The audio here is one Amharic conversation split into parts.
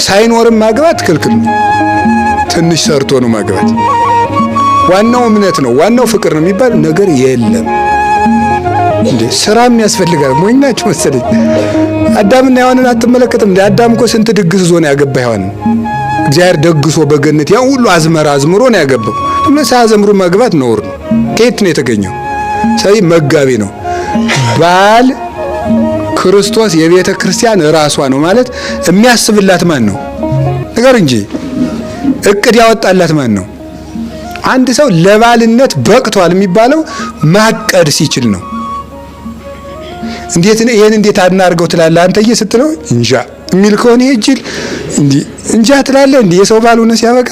ሳይኖርም ማግባት ክልክል ነው። ትንሽ ሰርቶ ነው ማግባት። ዋናው እምነት ነው፣ ዋናው ፍቅር ነው የሚባል ነገር የለም። እንዴ ስራም ያስፈልጋል። ሞኝ ናችሁ መሰለኝ። አዳምና ሔዋንን አትመለከትም እንዴ? አዳም እኮ ስንት ድግስ ዞ ነው ያገባ ሔዋንን። እግዚአብሔር ደግሶ በገነት ያን ሁሉ አዝመራ አዝምሮ ነው ያገባው። ሳያዘምሩ ማግባት ነውር ነው። ከየት ነው የተገኘው? ሰይ መጋቢ ነው። ባል ክርስቶስ የቤተ ክርስቲያን ራሷ ነው ማለት የሚያስብላት ማን ነው? ነገር እንጂ እቅድ ያወጣላት ማን ነው? አንድ ሰው ለባልነት በቅቷል የሚባለው ማቀድ ሲችል ነው። እንዴት ነው ይሄን እንዴት አናርገው ትላለህ አንተዬ ስትለው እንጃ የሚል ከሆነ ይጅል እንዴ እንጃ ትላለህ እንዴ? የሰው ባል ሆነ ሲያበቃ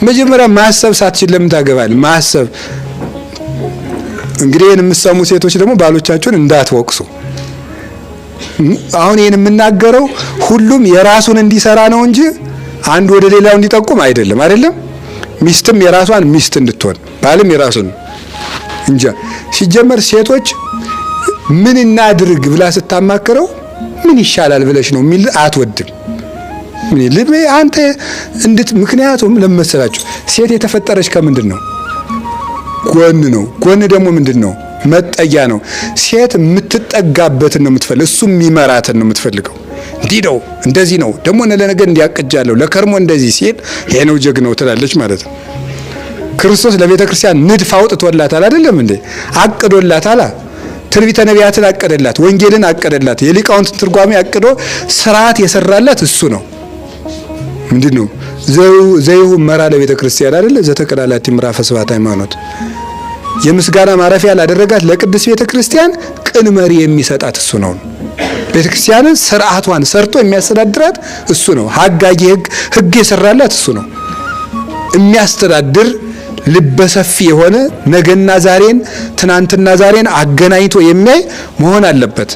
መጀመሪያ ማሰብ ሳትችል ለምን ታገባለህ? ማሰብ እንግዲህ ይሄን የምትሰሙ ሴቶች ደግሞ ባሎቻችሁን እንዳትወቅሱ። አሁን ይሄን የምናገረው ሁሉም የራሱን እንዲሰራ ነው እንጂ አንድ ወደ ሌላው እንዲጠቁም አይደለም። ሚስትም የራሷን ሚስት እንድትሆን ባልም የራሱን እንጂ ሲጀመር ሴቶች ምን እናድርግ ብላ ስታማክረው ምን ይሻላል ብለሽ ነው የሚል አትወድም። ምን ልብ አንተ ምክንያቱም ለመሰላችሁ ሴት የተፈጠረች ከምንድን ነው? ጎን ነው። ጎን ደግሞ ምንድን ነው? መጠጊያ ነው። ሴት የምትጠጋበትን ነው የምትፈልገው፣ እሱ የሚመራትን ነው የምትፈልገው። እንዲህ ነው እንደዚህ ነው ደግሞ ለነገ እንዲያቀጃለሁ ለከርሞ እንደዚህ ሲል ይሄ ነው ጀግናው ትላለች ማለት ነው። ክርስቶስ ለቤተ ክርስቲያን ንድፍ አውጥቶላታል አይደለም እንዴ? አቅዶላታል። ትንቢተ ነቢያትን አቀደላት፣ ወንጌልን አቀደላት፣ የሊቃውንትን ትርጓሜ አቅዶ ስርዓት የሰራላት እሱ ነው። ምንድነው ዘይሁ መራ ለቤተ ክርስቲያን አይደለ? ዘተቀላላት ምዕራፈ ስብሐት ሃይማኖት የምስጋና ማረፊያ ላደረጋት ለቅድስት ቤተ ክርስቲያን ቅን መሪ የሚሰጣት እሱ ነው። ቤተ ክርስቲያንን ስርዓቷን ሰርቶ የሚያስተዳድራት እሱ ነው። ሀጋጊ ህግ የሰራላት እሱ ነው። የሚያስተዳድር ልበሰፊ የሆነ ነገና ዛሬን ትናንትና ዛሬን አገናኝቶ የሚያይ መሆን አለበት።